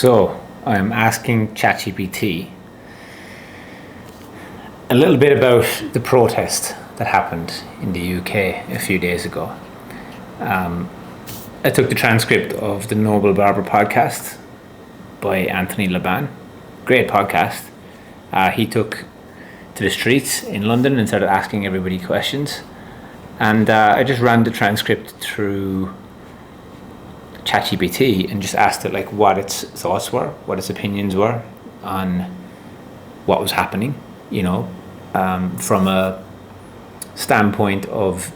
So I'm asking ChatGPT a little bit about the protest that happened in the UK a few days ago. I took the transcript of the Noble Barber podcast by Anthony Laban. Great podcast. He took to the streets in London and started asking everybody questions. And I just ran the transcript through ChatGPT and just asked it like what its thoughts were, what its opinions were on what was happening, from a standpoint of,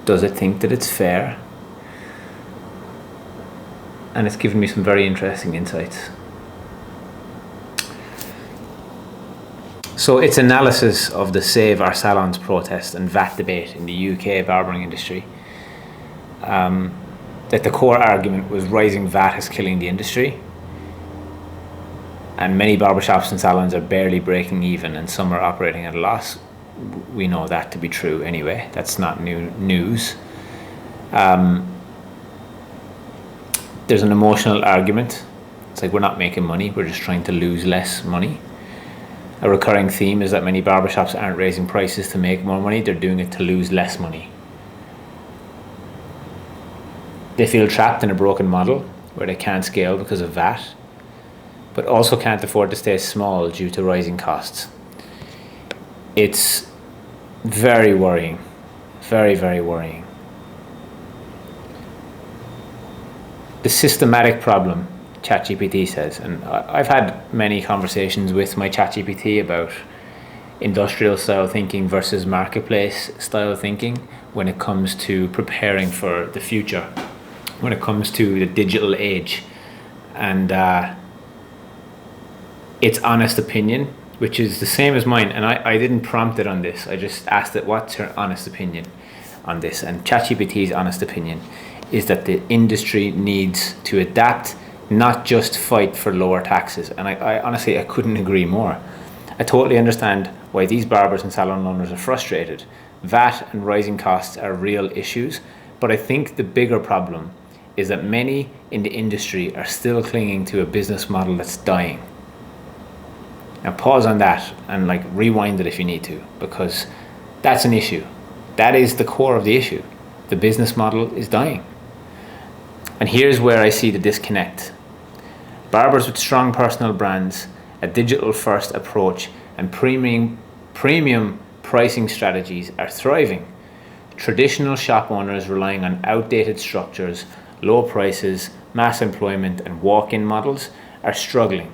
does it think that it's fair? And it's given me some very interesting insights. So its analysis of the Save Our Salons protest and VAT debate in the UK barbering industry, that the core argument was rising VAT is killing the industry, and many barbershops and salons are barely breaking even and some are operating at a loss. We know that to be true anyway. That's not new news. There's an emotional argument. It's like we're not making money, we're just trying to lose less money. A recurring theme is that many barbershops aren't raising prices to make more money, they're doing it to lose less money. They feel trapped in a broken model where they can't scale because of VAT, but also can't afford to stay small due to rising costs. It's very worrying, very, very worrying. The systematic problem, ChatGPT says, and I've had many conversations with my ChatGPT about industrial style thinking versus marketplace style thinking when it comes to preparing for the future, when it comes to the digital age. And its honest opinion, which is the same as mine, and I didn't prompt it on this, I just asked it what's her honest opinion on this, and ChatGPT's honest opinion is that the industry needs to adapt, not just fight for lower taxes. And I honestly, I couldn't agree more. I totally understand why these barbers and salon owners are frustrated. VAT and rising costs are real issues, but I think the bigger problem is that many in the industry are still clinging to a business model that's dying. Now pause on that and rewind it if you need to, because that's an issue. That is the core of the issue. The business model is dying. And here's where I see the disconnect. Barbers with strong personal brands, a digital first approach, and premium pricing strategies are thriving. Traditional shop owners relying on outdated structures, low prices, mass employment, and walk-in models are struggling.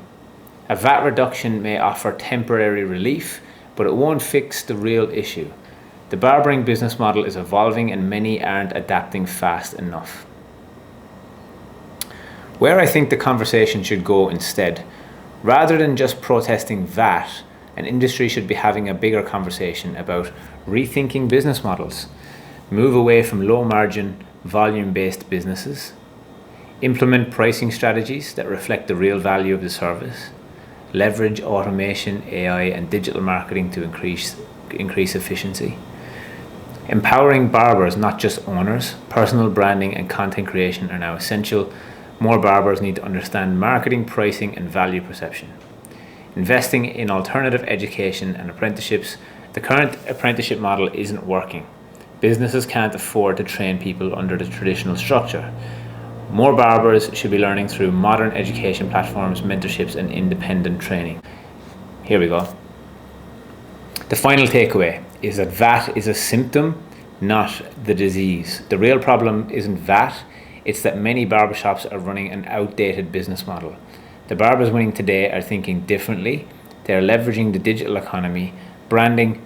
A VAT reduction may offer temporary relief, but it won't fix the real issue. The barbering business model is evolving and many aren't adapting fast enough. Where I think the conversation should go instead, rather than just protesting VAT, an industry should be having a bigger conversation about rethinking business models, move away from low margin, volume-based businesses, implement pricing strategies that reflect the real value of the service, leverage automation, AI, and digital marketing to increase efficiency. Empowering barbers, not just owners. Personal branding and content creation are now essential. More barbers need to understand marketing, pricing, and value perception. Investing in alternative education and apprenticeships. The current apprenticeship model isn't working. Businesses can't afford to train people under the traditional structure. More barbers should be learning through modern education platforms, mentorships, and independent training. Here we go. The final takeaway is that VAT is a symptom, not the disease. The real problem isn't VAT, it's that many barbershops are running an outdated business model. The barbers winning today are thinking differently. They are leveraging the digital economy, branding,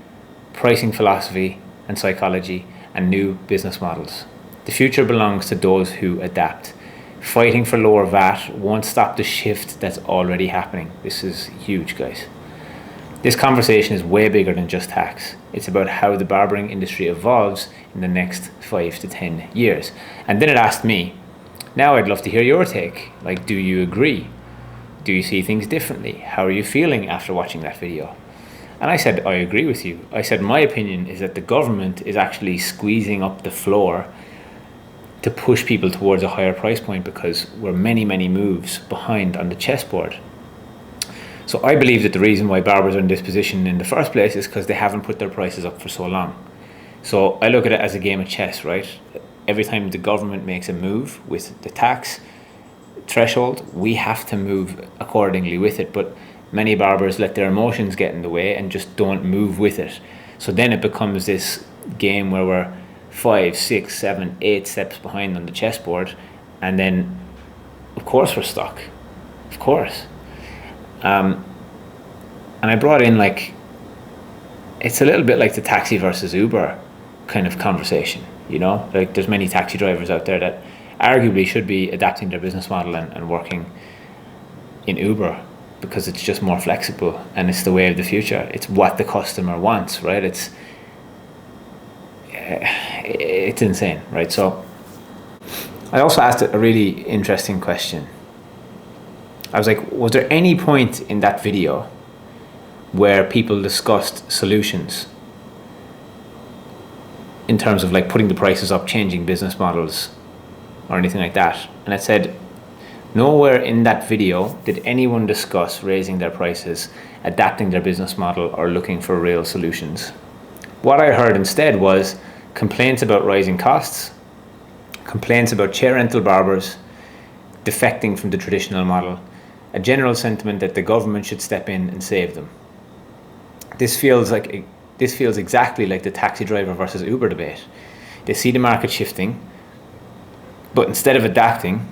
pricing philosophy, and psychology, and new business models. The future belongs to those who adapt. Fighting for lower VAT won't stop the shift that's already happening. This is huge, guys. This conversation is way bigger than just tax. It's about how the barbering industry evolves in the next 5 to 10 years. And then it asked me, now I'd love to hear your take. Do you agree? Do you see things differently? How are you feeling after watching that video? And I said, I agree with you. I said, my opinion is that the government is actually squeezing up the floor to push people towards a higher price point because we're many, many moves behind on the chessboard. So I believe that the reason why barbers are in this position in the first place is because they haven't put their prices up for so long. So I look at it as a game of chess, right? Every time the government makes a move with the tax threshold, we have to move accordingly with it. But many barbers let their emotions get in the way and just don't move with it. So then it becomes this game where we're 5, 6, 7, 8 steps behind on the chessboard, and then of course we're stuck. Of course. And I brought in, like, it's a little bit like the taxi versus Uber kind of conversation, you know? Like, there's many taxi drivers out there that arguably should be adapting their business model and working in Uber because it's just more flexible and it's the way of the future. It's what the customer wants, right? It's insane, right? So I also asked a really interesting question. I was like, was there any point in that video where people discussed solutions in terms of like putting the prices up, changing business models, or anything like that? And I said, nowhere in that video did anyone discuss raising their prices, adapting their business model, or looking for real solutions. What I heard instead was complaints about rising costs, complaints about chair rental barbers, defecting from the traditional model, a general sentiment that the government should step in and save them. This feels exactly like the taxi driver versus Uber debate. They see the market shifting, but instead of adapting,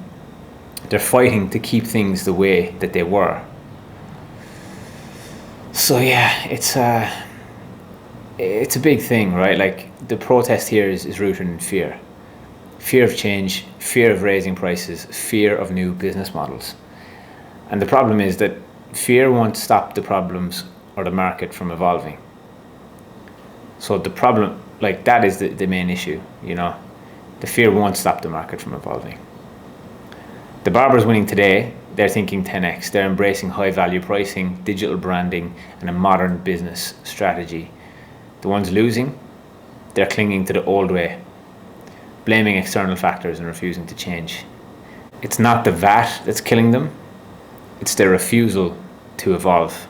they're fighting to keep things the way that they were. So yeah, it's a big thing, right? Like, the protest here is rooted in fear. Fear of change, fear of raising prices, fear of new business models. And the problem is that fear won't stop the problems or the market from evolving. So the problem, like, that is the main issue, you know. The fear won't stop the market from evolving. The barbers winning today, they're thinking 10x. They're embracing high value pricing, digital branding, and a modern business strategy. The ones losing, they're clinging to the old way, blaming external factors and refusing to change. It's not the VAT that's killing them, it's their refusal to evolve.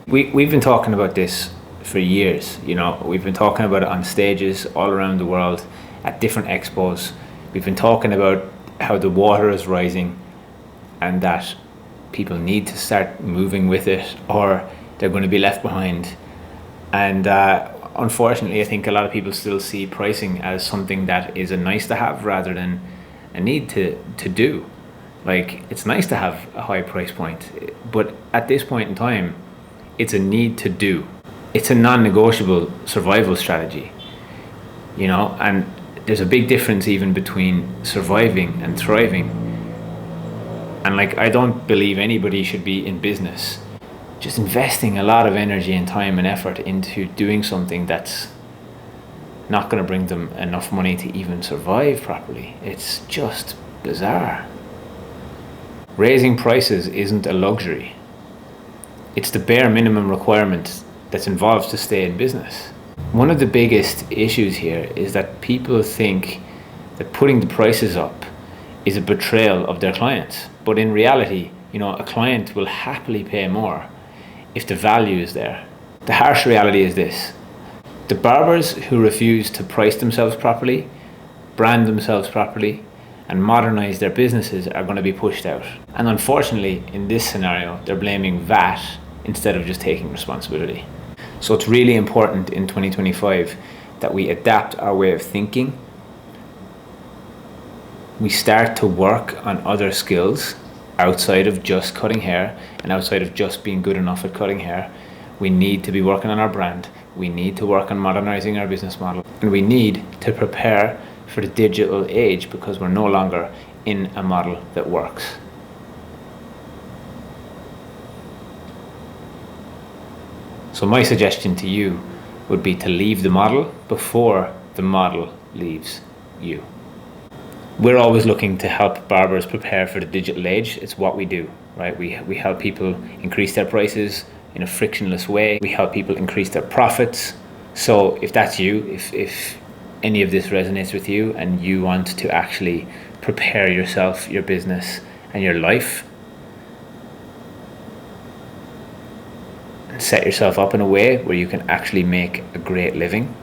We've been talking about this for years, you know. We've been talking about it on stages all around the world, at different expos. We've been talking about how the water is rising and that people need to start moving with it or they're going to be left behind. And unfortunately, I think a lot of people still see pricing as something that is a nice to have rather than a need to do. Like, it's nice to have a high price point, but at this point in time, it's a need to do. It's a non-negotiable survival strategy, you know, and there's a big difference even between surviving and thriving. And like, I don't believe anybody should be in business just investing a lot of energy and time and effort into doing something that's not going to bring them enough money to even survive properly. It's just bizarre. Raising prices isn't a luxury. It's the bare minimum requirement that's involved to stay in business. One of the biggest issues here is that people think that putting the prices up is a betrayal of their clients. But in reality, you know, a client will happily pay more if the value is there. The harsh reality is this: the barbers who refuse to price themselves properly, brand themselves properly, and modernize their businesses are going to be pushed out. And unfortunately, in this scenario, they're blaming VAT instead of just taking responsibility. So it's really important in 2025 that we adapt our way of thinking. We start to work on other skills outside of just cutting hair and outside of just being good enough at cutting hair. We need to be working on our brand. We need to work on modernizing our business model. And we need to prepare for the digital age because we're no longer in a model that works. So my suggestion to you would be to leave the model before the model leaves you. We're always looking to help barbers prepare for the digital age. It's what we do, right? We help people increase their prices in a frictionless way. We help people increase their profits. So if that's you, if any of this resonates with you and you want to actually prepare yourself, your business, and your life, and set yourself up in a way where you can actually make a great living,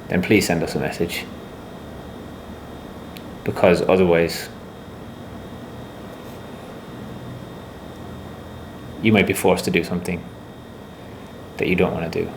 then please send us a message. Because otherwise, you might be forced to do something that you don't want to do.